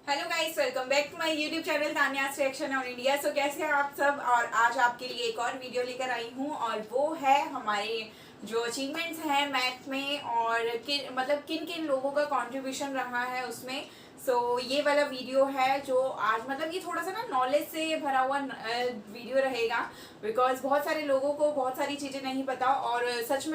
Hello guys, welcome back to my YouTube channel Tanya's reaction on India. So कैसे हैं आप सब। और आज आपके लिए एक और वीडियो लेकर आई हूँ और वो है हमारे जो अचीवमेंट्स हैं मैथ में और किन किन लोगों का कंट्रीब्यूशन रहा है उसमें। ये वाला वीडियो है जो आज ये थोड़ा सा ना नॉलेज से भरा हुआ वीडियो रहेगा। बिकॉज बहुत सारे लोगों को बहुत सारी चीज़ें नहीं पता और सच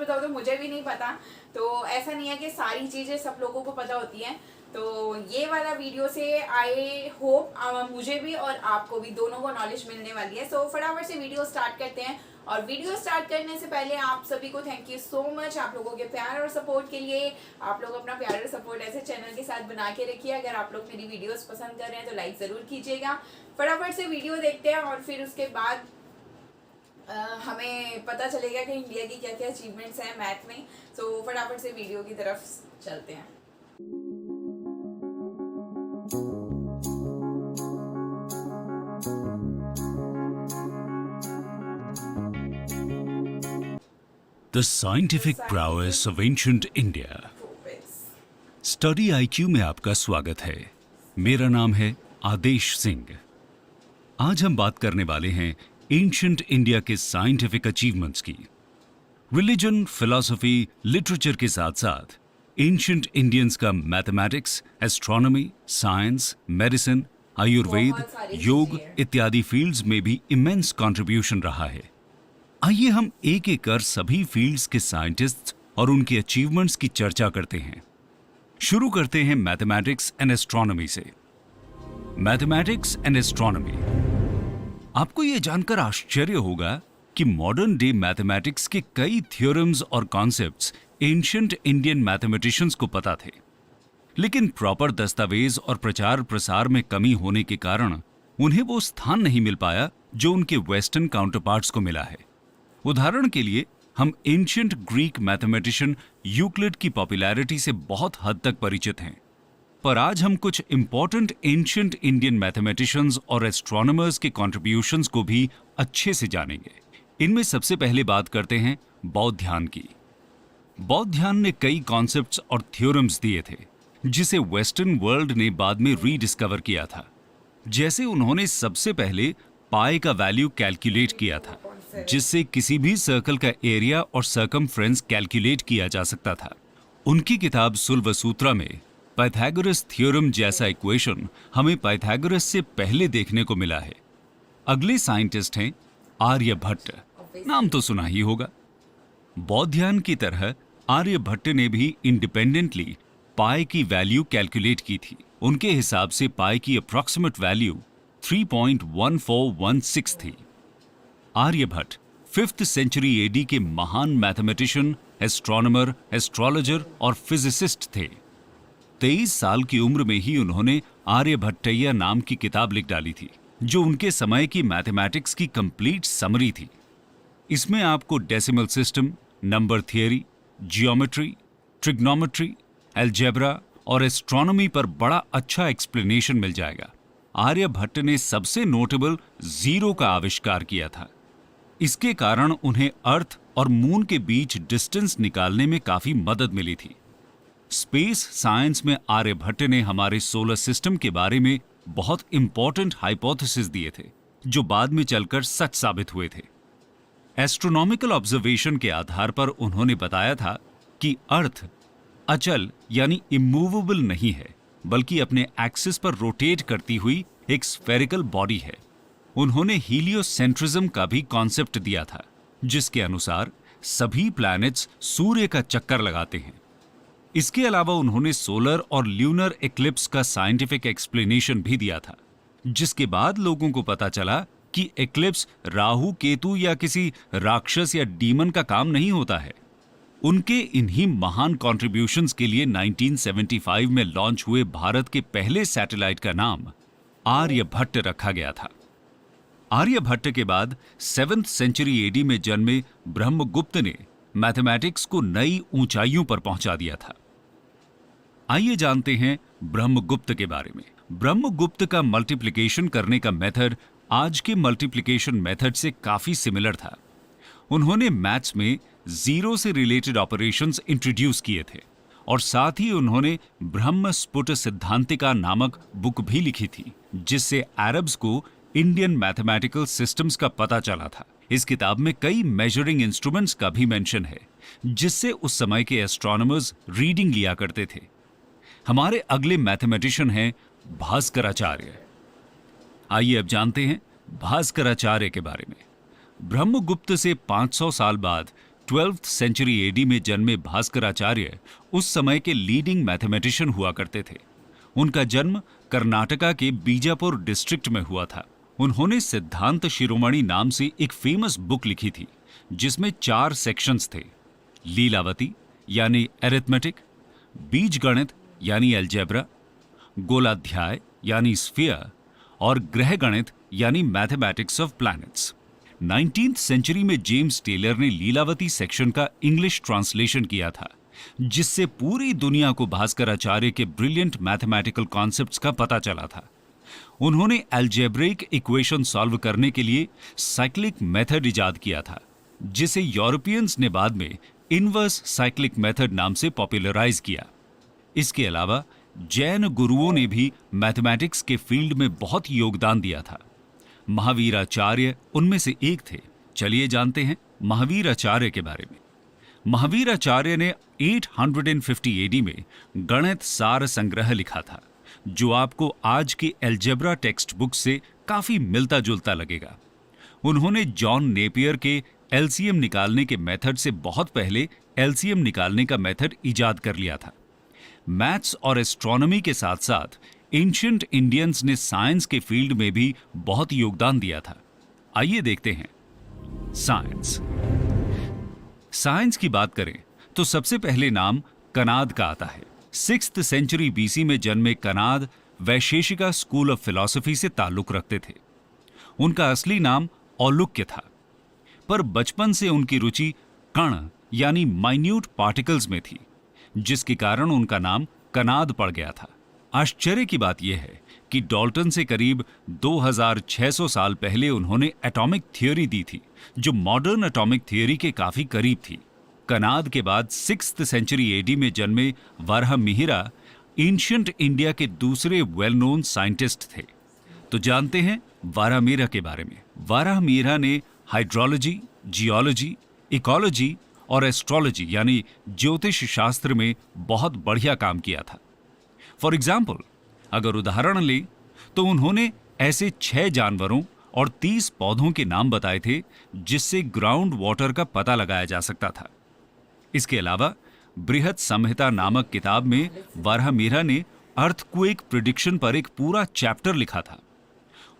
बताओ तो मुझे भी नहीं पता। तो ऐसा नहीं है कि सारी चीज़ें सब लोगों को पता होती हैं। तो ये वाला वीडियो से आई होप मुझे भी और आपको भी दोनों को नॉलेज मिलने वाली है। फटाफट से वीडियो स्टार्ट करते हैं। और वीडियो स्टार्ट करने से पहले आप सभी को थैंक यू सो मच आप लोगों के प्यार और सपोर्ट के लिए। आप लोग अपना प्यार और सपोर्ट ऐसे चैनल के साथ बना के रखिए। अगर आप लोग मेरी वीडियोस पसंद कर रहे हैं तो लाइक ज़रूर कीजिएगा। फटाफट से वीडियो देखते हैं और फिर उसके बाद हमें पता चलेगा कि इंडिया की क्या क्या अचीवमेंट्स हैं मैथ में। फटाफट से वीडियो की तरफ चलते हैं। The scientific prowess of ancient India. Study IQ में आपका स्वागत है। मेरा नाम है आदेश सिंह। आज हम बात करने वाले हैं एंशिएंट इंडिया के साइंटिफिक अचीवमेंट्स की। रिलीजन, फिलॉसफी, लिटरेचर के साथ साथ एंशिएंट इंडियंस का mathematics, astronomy, science, medicine, Ayurveda, योग इत्यादि फील्ड्स में भी इमेंस कंट्रीब्यूशन रहा है। आइए हम एक एक कर सभी फील्ड्स के साइंटिस्ट्स और उनके अचीवमेंट्स की चर्चा करते हैं। शुरू करते हैं मैथमेटिक्स एंड एस्ट्रोनॉमी से। Mathematics and astronomy. आपको यह जानकर आश्चर्य होगा कि मॉडर्न डे मैथमेटिक्स के कई थ्योरम्स और कॉन्सेप्ट्स एंशिएंट इंडियन मैथमेटिशियंस को पता थे, लेकिन प्रॉपर दस्तावेज और प्रचार प्रसार में कमी होने के कारण उन्हें वो स्थान नहीं मिल पाया जो उनके वेस्टर्न काउंटरपार्ट्स को मिला है। उदाहरण के लिए हम एंशिएंट ग्रीक मैथमेटिशियन यूक्लिड की पॉपुलैरिटी से बहुत हद तक परिचित हैं, पर आज हम कुछ इंपॉर्टेंट एंशिएंट इंडियन मैथमेटिशियंस और एस्ट्रोनॉमर्स के कॉन्ट्रीब्यूशंस को भी अच्छे से जानेंगे। इनमें सबसे पहले बात करते हैं बौद्ध्यान की। बौद्ध्यान ने कई कॉन्सेप्ट्स और थ्योरम्स दिए थे जिसे वेस्टर्न वर्ल्ड ने बाद में रीडिस्कवर किया था। जैसे उन्होंने सबसे पहले पाई का वैल्यू कैलकुलेट किया था, जिससे किसी भी सर्कल का एरिया और सर्कमफ्रेंस कैलकुलेट किया जा सकता था। उनकी किताब सुल्वसूत्रा में पाइथागोरस थ्योरम जैसा इक्वेशन हमें पाइथागोरस से पहले देखने को मिला है। अगले साइंटिस्ट हैं आर्यभट्ट। नाम तो सुना ही होगा। बौद्ध्यान की तरह आर्यभट्ट ने भी इंडिपेंडेंटली पाई की वैल्यू कैलकुलेट की थी। उनके हिसाब से पाई की अप्रॉक्सिमेट वैल्यू 3.1416 थी। आर्यभट्ट 5th सेंचुरी एडी के महान मैथमेटिशियन, एस्ट्रोनॉमर, एस्ट्रोलॉजर और फिजिसिस्ट थे। 23 साल की उम्र में ही उन्होंने आर्यभट्टय्या नाम की किताब लिख डाली थी, जो उनके समय की मैथमेटिक्स की कंप्लीट समरी थी। इसमें आपको decimal system, number theory, geometry, trigonometry, algebra और एस्ट्रोनॉमी पर बड़ा अच्छा एक्सप्लेनेशन मिल जाएगा। आर्यभट्ट ने सबसे नोटेबल जीरो का आविष्कार किया था। इसके कारण उन्हें अर्थ और मून के बीच डिस्टेंस निकालने में काफी मदद मिली थी। स्पेस साइंस में आर्यभट्ट ने हमारे सोलर सिस्टम के बारे में बहुत इंपॉर्टेंट हाइपोथेसिस दिए थे, जो बाद में चलकर सच साबित हुए थे। एस्ट्रोनॉमिकल ऑब्जर्वेशन के आधार पर उन्होंने बताया था कि अर्थ अचल यानी इमूवेबल नहीं है, बल्कि अपने एक्सिस पर रोटेट करती हुई एक स्फेरिकल बॉडी है। उन्होंने हीलियोसेंट्रिज्म का भी कॉन्सेप्ट दिया था, जिसके अनुसार सभी प्लैनेट्स सूर्य का चक्कर लगाते हैं। इसके अलावा उन्होंने सोलर और ल्यूनर एक्लिप्स का साइंटिफिक एक्सप्लेनेशन भी दिया था, जिसके बाद लोगों को पता चला कि एक्लिप्स राहु केतु या किसी राक्षस या डीमन का काम नहीं होता है। उनके इन्हीं महान कॉन्ट्रीब्यूशंस के लिए 1975 में लॉन्च हुए भारत के पहले सैटेलाइट का नाम आर्यभट्ट रखा गया था। आर्यभट्ट के बाद 7th सेंचुरी एडी में जन्मे ब्रह्मगुप्त ने मैथमेटिक्स को नई ऊंचाइयों पर पहुंचा दिया था। आइए जानते हैं ब्रह्मगुप्त के बारे में। ब्रह्मगुप्त का मल्टीप्लिकेशन करने का मेथड आज के मल्टीप्लिकेशन मेथड से काफी सिमिलर था। उन्होंने मैथ्स में जीरो से रिलेटेड ऑपरेशंस इंट्रोड्यूस किए थे और साथ ही उन्होंने ब्रह्म स्फुट सिद्धांतिका नामक बुक भी लिखी थी, जिससे अरब्स को इंडियन मैथमेटिकल सिस्टम्स का पता चला था। इस किताब में कई मेजरिंग इंस्ट्रूमेंट्स का भी मेंशन है, जिससे उस समय के एस्ट्रोनॉमर्स रीडिंग लिया करते थे। हमारे अगले मैथमेटिशियन हैं भास्कराचार्य। आइए अब जानते हैं भास्कराचार्य के बारे में। ब्रह्मगुप्त से 500 साल बाद 12th सेंचुरी एडी में जन्मे भास्कराचार्य उस समय के लीडिंग मैथमेटिशियन हुआ करते थे। उनका जन्म कर्नाटका के बीजापुर डिस्ट्रिक्ट में हुआ था। उन्होंने सिद्धांत शिरोमणि नाम से एक फेमस बुक लिखी थी, जिसमें 4 सेक्शंस थे: लीलावती यानी एरिथमेटिक, बीजगणित यानी अलजेब्रा, गोलाध्याय यानी स्फीयर और ग्रह गणित यानी mathematics of planets. 19th century में जेम्स टेलर ने लीलावती सेक्शन का इंग्लिश ट्रांसलेशन किया था, जिससे पूरी दुनिया को भास्कराचार्य के ब्रिलियंट मैथमेटिकल कॉन्सेप्ट्स का पता चला था। उन्होंने अलजेब्रिक इक्वेशन सॉल्व करने के लिए साइक्लिक मेथड इजाद किया था, जिसे यूरोपियंस ने बाद में इनवर्स साइक्लिक मेथड नाम से पॉपुलराइज किया। इसके अलावा जैन गुरुओं ने भी मैथमेटिक्स के फील्ड में बहुत योगदान दिया था। महावीराचार्य उनमें से एक थे। चलिए जानते हैं महावीराचार्य के बारे में। महावीराचार्य ने 850 एडी में गणित सार संग्रह लिखा था, जो आपको आज के अलजेब्रा टेक्स्ट बुक से काफी मिलता जुलता लगेगा। उन्होंने जॉन नेपियर के एलसीएम निकालने के मेथड से बहुत पहले एलसीएम निकालने का मेथड इजाद कर लिया था। मैथ्स और एस्ट्रोनॉमी के साथ साथ एंशिएंट इंडियंस ने साइंस के फील्ड में भी बहुत योगदान दिया था। आइए देखते हैं साइंस। साइंस की बात करें तो सबसे पहले नाम कनाद का आता है। 6th सेंचुरी बीसी में जन्मे Kanad Vaisheshika school of philosophy से ताल्लुक रखते थे। उनका असली नाम औलुक्य था, पर बचपन से उनकी रुचि कण यानी माइन्यूट पार्टिकल्स में थी, जिसके कारण उनका नाम कनाद पड़ गया था। आश्चर्य की बात यह है कि डाल्टन से करीब 2600 साल पहले उन्होंने एटॉमिक थ्योरी दी थी, जो मॉडर्न एटॉमिक थ्योरी के काफी करीब थी। कनाद के बाद 6th सेंचुरी एडी में जन्मे वाराहमिहिरा एंशिएंट इंडिया के दूसरे वेल नोन साइंटिस्ट थे। तो जानते हैं वाराहमिहिरा के बारे में। वाराहमिहिरा ने हाइड्रोलॉजी, जियोलॉजी, इकोलॉजी और एस्ट्रोलॉजी यानी ज्योतिष शास्त्र में बहुत बढ़िया काम किया था। फॉर एग्जाम्पल, अगर उदाहरण लें तो उन्होंने ऐसे 6 जानवरों और 30 पौधों के नाम बताए थे, जिससे ग्राउंड वाटर का पता लगाया जा सकता था। इसके अलावा बृहत संहिता नामक किताब में वाराहमिहिरा ने अर्थक्वेक प्रिडिक्शन पर एक पूरा चैप्टर लिखा था।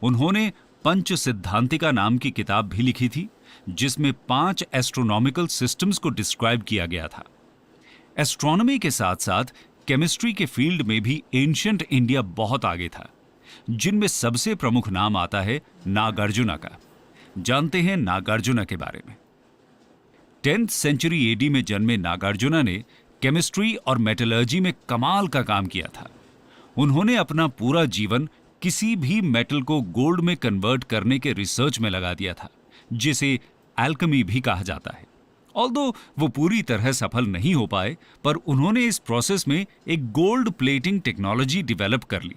उन्होंने पंच सिद्धांतिका नाम की किताब भी लिखी थी, जिसमें 5 एस्ट्रोनॉमिकल सिस्टम्स को डिस्क्राइब किया गया था। एस्ट्रोनॉमी के साथ साथ केमिस्ट्री के फील्ड में भी एंशिएंट इंडिया बहुत आगे था, जिनमें सबसे प्रमुख नाम आता है नागार्जुना का। जानते हैं नागार्जुना के बारे में। 10th सेंचुरी एडी में जन्मे नागार्जुना ने केमिस्ट्री और मेटलर्जी में कमाल का काम किया था। उन्होंने अपना पूरा जीवन किसी भी मेटल को गोल्ड में कन्वर्ट करने के रिसर्च में लगा दिया था, जिसे एल्केमी भी कहा जाता है। ऑल्दो वो पूरी तरह सफल नहीं हो पाए, पर उन्होंने इस प्रोसेस में एक गोल्ड प्लेटिंग टेक्नोलॉजी डेवलप कर ली,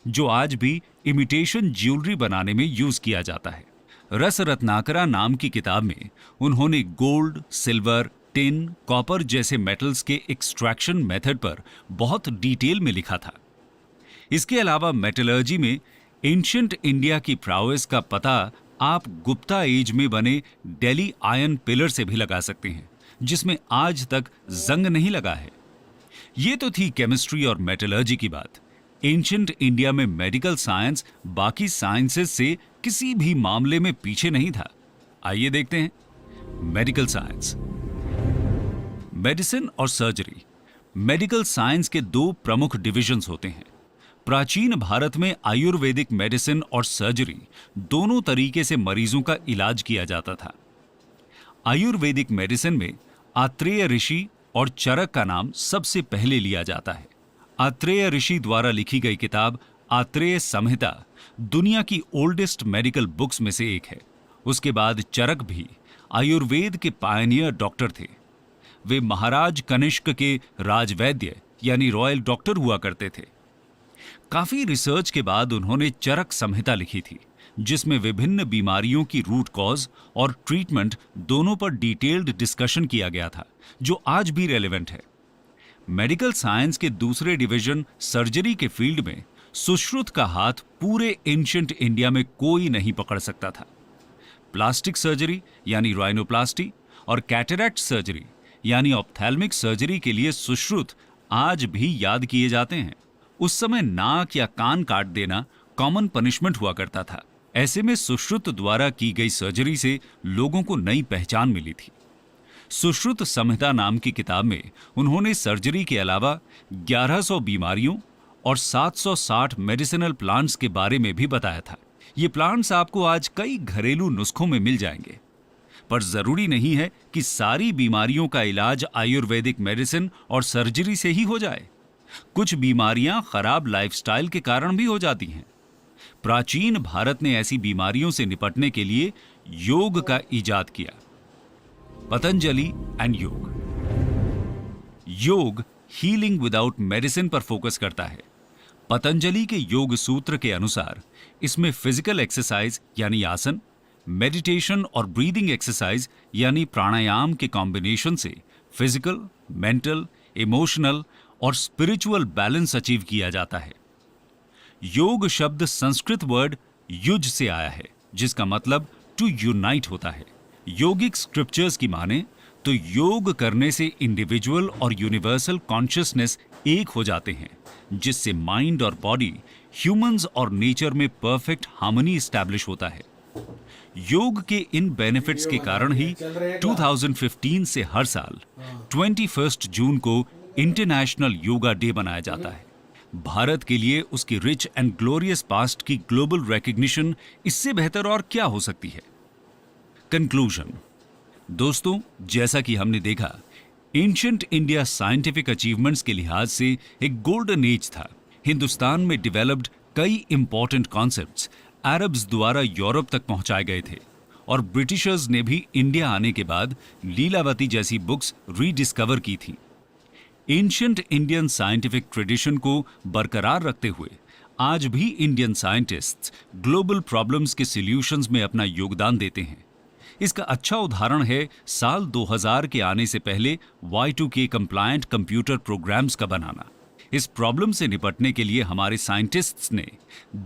जो आज भी इमिटेशन ज्वेलरी बनाने में यूज किया जाता है। रस रत्नाकरा नाम की किताब में उन्होंने गोल्ड, सिल्वर, टिन, कॉपर जैसे मेटल्स के एक्सट्रैक्शन मेथड पर बहुत डिटेल में लिखा था। इसके अलावा मेटलर्जी में एंशिएंट इंडिया की प्राउएस का पता आप गुप्ता एज में बने दिल्ली आयरन पिलर से भी लगा सकते हैं, जिसमें आज तक जंग नहीं लगा है। ये तो थी केमिस्ट्री और मेटलर्जी की बात। एंशिएंट इंडिया में मेडिकल साइंस बाकी साइंसेस से किसी भी मामले में पीछे नहीं था। आइए देखते हैं मेडिकल साइंस। मेडिसिन और सर्जरी। मेडिकल साइंस के 2 प्रमुख डिविजन्स होते हैं। प्राचीन भारत में आयुर्वेदिक मेडिसिन और सर्जरी दोनों तरीके से मरीजों का इलाज किया जाता था। आयुर्वेदिक मेडिसिन में आत्रेय ऋषि और चरक का नाम सबसे पहले लिया जाता है। आत्रेय ऋषि द्वारा लिखी गई किताब आत्रेय संहिता दुनिया की ओल्डेस्ट मेडिकल बुक्स में से एक है। उसके बाद चरक भी आयुर्वेद के पायनियर डॉक्टर थे। वे महाराज कनिष्क के राजवैद्य यानी रॉयल डॉक्टर हुआ करते थे। काफी रिसर्च के बाद उन्होंने चरक संहिता लिखी थी, जिसमें विभिन्न बीमारियों की रूट कॉज और ट्रीटमेंट दोनों पर डिटेल्ड डिस्कशन किया गया था, जो आज भी रेलेवेंट है। मेडिकल साइंस के दूसरे डिवीजन सर्जरी के फील्ड में सुश्रुत का हाथ पूरे एंशिएंट इंडिया में कोई नहीं पकड़ सकता था। प्लास्टिक सर्जरी यानी राइनोप्लास्टी और कैटरैक्ट सर्जरी यानी ऑप्थेल्मिक सर्जरी के लिए सुश्रुत आज भी याद किए जाते हैं। उस समय नाक या कान काट देना कॉमन पनिशमेंट हुआ करता था। ऐसे में सुश्रुत द्वारा की गई सर्जरी से लोगों को नई पहचान मिली थी। सुश्रुत संहिता नाम की किताब में उन्होंने सर्जरी के अलावा 1100 बीमारियों और 760 मेडिसिनल प्लांट्स के बारे में भी बताया था। ये प्लांट्स आपको आज कई घरेलू नुस्खों में मिल जाएंगे, पर जरूरी नहीं है कि सारी बीमारियों का इलाज आयुर्वेदिक मेडिसिन और सर्जरी से ही हो जाए। कुछ बीमारियां खराब लाइफस्टाइल के कारण भी हो जाती हैं। प्राचीन भारत ने ऐसी बीमारियों से निपटने के लिए योग का इजाद किया। पतंजलि एंड योग। योग हीलिंग विदाउट मेडिसिन पर फोकस करता है। पतंजलि के योग सूत्र के अनुसार इसमें फिजिकल एक्सरसाइज यानी आसन, मेडिटेशन और ब्रीदिंग एक्सरसाइज यानी प्राणायाम के कॉम्बिनेशन से फिजिकल, मेंटल, इमोशनल और स्पिरिचुअल बैलेंस अचीव किया जाता है। योग शब्द संस्कृत वर्ड युज से आया है, जिसका मतलब टू यूनाइट होता है। योगिक स्क्रिप्चर्स की माने तो योग करने से इंडिविजुअल और यूनिवर्सल कॉन्शियसनेस एक हो जाते हैं, जिससे माइंड और बॉडी, ह्यूमंस और नेचर में परफेक्ट हार्मनी एस्टैब्लिश होता है। योग के इन बेनिफिट्स के कारण ही 2015 से हर साल 21 जून को इंटरनेशनल योगा डे मनाया जाता है। भारत के लिए उसकी रिच एंड ग्लोरियस पास्ट की ग्लोबल रिकॉग्निशन इससे बेहतर और क्या हो सकती है। कंक्लूजन। दोस्तों, जैसा कि हमने देखा, एंशिएंट इंडिया साइंटिफिक अचीवमेंट्स के लिहाज से एक गोल्डन एज था। हिंदुस्तान में डेवलप्ड कई इंपॉर्टेंट कॉन्सेप्ट्स अरब्स द्वारा यूरोप तक पहुंचाए गए थे और ब्रिटिशर्स ने भी इंडिया आने के बाद लीलावती जैसी बुक्स रीडिस्कवर की थी। एंशिएंट इंडियन साइंटिफिक ट्रेडिशन को बरकरार रखते हुए आज भी इंडियन साइंटिस्ट्स ग्लोबल प्रॉब्लम्स के सॉल्यूशंस में अपना योगदान देते हैं। इसका अच्छा उदाहरण है साल 2000 के आने से पहले Y2K कंप्लायंट कंप्यूटर प्रोग्राम्स का बनाना। इस प्रॉब्लम से निपटने के लिए हमारे साइंटिस्ट्स ने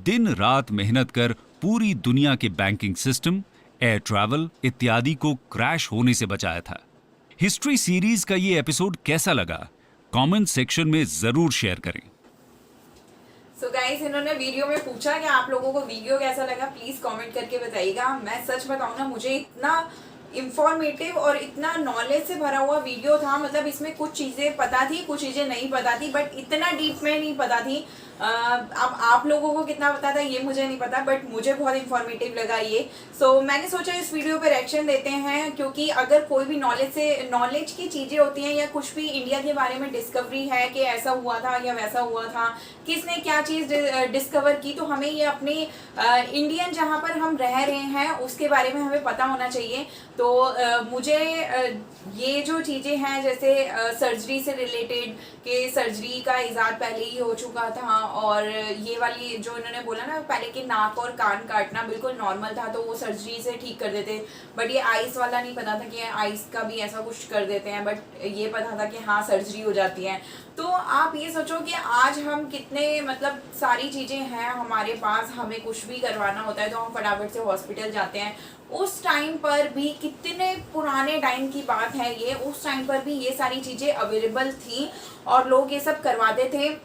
दिन रात मेहनत कर पूरी दुनिया के बैंकिंग सिस्टम, एयर ट्रैवल इत्यादि को क्रैश होने से बचाया था। हिस्ट्री सीरीज का ये एपिसोड कैसा लगा, कमेंट सेक्शन में जरूर शेयर करें। सो गाइस, इन्होंने वीडियो में पूछा कि आप लोगों को वीडियो कैसा लगा, प्लीज कमेंट करके बताइएगा। मैं सच बताऊं ना, मुझे इतना इंफॉर्मेटिव और इतना नॉलेज से भरा हुआ वीडियो था। मतलब इसमें कुछ चीज़ें पता थी, कुछ चीज़ें नहीं पता थी, बट इतना डीप में नहीं पता थी। अब आप लोगों को कितना पता था ये मुझे नहीं पता, बट मुझे बहुत इंफॉर्मेटिव लगा ये। सो मैंने सोचा इस वीडियो पे रिएक्शन देते हैं, क्योंकि अगर कोई भी नॉलेज की चीज़ें होती हैं या कुछ भी इंडिया के बारे में डिस्कवरी है कि ऐसा हुआ था या वैसा हुआ था, किसने क्या चीज़ डिस्कवर की, तो हमें ये अपने इंडियन जहाँ पर हम रह रहे हैं उसके बारे में हमें पता होना चाहिए। तो मुझे ये जो चीज़ें हैं, जैसे सर्जरी से रिलेटेड कि सर्जरी का इजाद पहले ही हो चुका था, और ये वाली जो इन्होंने बोला ना पहले कि नाक और कान काटना बिल्कुल नॉर्मल था, तो वो सर्जरी से ठीक कर देते। बट ये आइस वाला नहीं पता था कि आइस का भी ऐसा कुछ कर देते हैं, बट ये पता था कि हाँ सर्जरी हो जाती है। तो आप ये सोचो कि आज हम कितने, मतलब सारी चीज़ें हैं हमारे पास, हमें कुछ भी करवाना होता है तो हम फटाफट से हॉस्पिटल जाते हैं। उस टाइम पर भी, कितने पुराने टाइम की बात है ये, उस टाइम पर भी ये सारी चीज़ें अवेलेबल थी और लोग ये सब करवाते थे।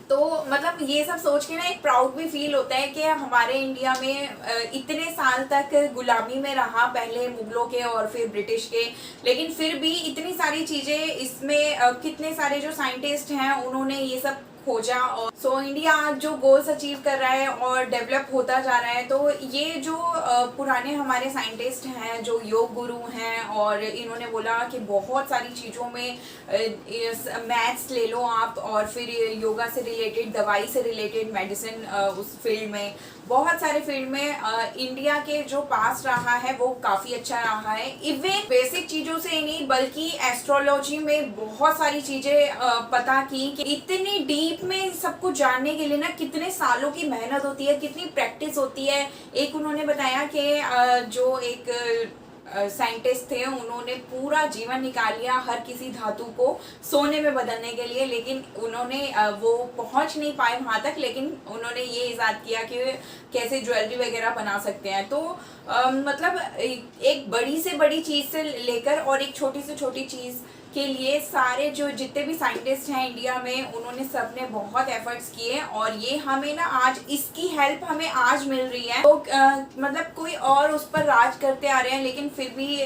तो मतलब ये सब सोच के ना एक प्राउड भी फील होता है कि हमारे इंडिया में इतने साल तक गुलामी में रहा, पहले मुगलों के और फिर ब्रिटिश के, लेकिन फिर भी इतनी सारी चीज़ें इसमें, कितने सारे जो साइंटिस्ट हैं उन्होंने ये सब खोजा। और सो इंडिया आज जो गोल्स अचीव कर रहा है और डेवलप होता जा रहा है, तो ये जो पुराने हमारे साइंटिस्ट हैं, जो योग गुरु हैं, और इन्होंने बोला कि बहुत सारी चीज़ों में मैथ्स ले लो आप, और फिर योगा से रिलेटेड, दवाई से रिलेटेड, मेडिसिन, उस फील्ड में, बहुत सारे फील्ड में इंडिया के जो पास रहा है वो काफ़ी अच्छा रहा है। इवन बेसिक चीज़ों से ही नहीं बल्कि एस्ट्रोलॉजी में बहुत सारी चीज़ें पता की कि इतनी डीप में सब कुछ जानने के लिए ना कितने सालों की मेहनत होती है, कितनी प्रैक्टिस होती है। एक उन्होंने बताया कि जो एक साइंटिस्ट थे, उन्होंने पूरा जीवन निकाल लिया हर किसी धातु को सोने में बदलने के लिए, लेकिन उन्होंने वो पहुंच नहीं पाए वहां तक, लेकिन उन्होंने ये इजाद किया कि कैसे ज्वेलरी वगैरह बना सकते हैं। तो मतलब एक बड़ी से बड़ी चीज़ से लेकर और एक छोटी से छोटी चीज़ के लिए सारे जो जितने भी साइंटिस्ट हैं इंडिया में, उन्होंने सबने बहुत एफर्ट्स किए, और ये हमें ना आज इसकी हेल्प हमें आज मिल रही है। तो मतलब कोई और उस पर राज करते आ रहे हैं, लेकिन फिर भी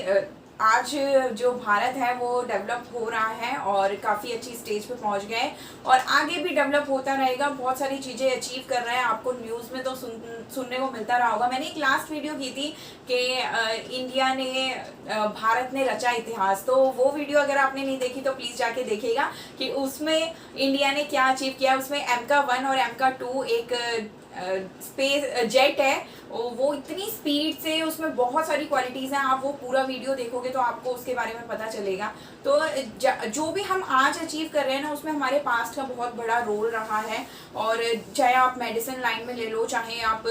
आज जो भारत है वो डेवलप हो रहा है और काफ़ी अच्छी स्टेज पे पहुंच गए, और आगे भी डेवलप होता रहेगा। बहुत सारी चीज़ें अचीव कर रहे हैं, आपको न्यूज़ में तो सुनने को मिलता रहा होगा। मैंने एक लास्ट वीडियो की थी कि इंडिया ने, भारत ने रचा इतिहास, तो वो वीडियो अगर आपने नहीं देखी तो प्लीज़ जाके देखिएगा कि उसमें इंडिया ने क्या अचीव किया। उसमें MK1 और MK2 एक स्पेस जेट है, वो इतनी स्पीड से, उसमें बहुत सारी क्वालिटीज़ हैं। आप वो पूरा वीडियो देखोगे तो आपको उसके बारे में पता चलेगा। तो जो भी हम आज अचीव कर रहे हैं ना, उसमें हमारे पास्ट का बहुत बड़ा रोल रहा है। और चाहे आप मेडिसिन लाइन में ले लो, चाहे आप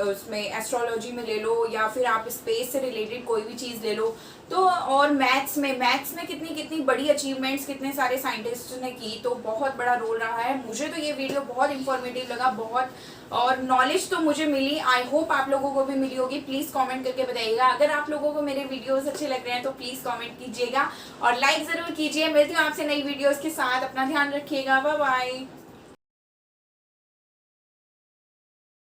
उसमें एस्ट्रोलॉजी में ले लो, या फिर आप स्पेस से रिलेटेड कोई भी चीज़ ले लो, तो और मैथ्स में कितनी कितनी बड़ी अचीवमेंट्स कितने सारे साइंटिस्ट ने की, तो बहुत बड़ा रोल रहा है। मुझे तो ये वीडियो बहुत इंफॉर्मेटिव लगा, बहुत, और नॉलेज तो मुझे मिली। आई होप आप लोगों को भी मिली होगी। प्लीज़ कमेंट करके बताइएगा। अगर आप लोगों को मेरे वीडियोस अच्छे लग रहे हैं तो प्लीज़ कमेंट कीजिएगा और लाइक ज़रूर कीजिए। मिलती हूँ आपसे नई वीडियोस के साथ। अपना ध्यान रखिएगा। Bye bye.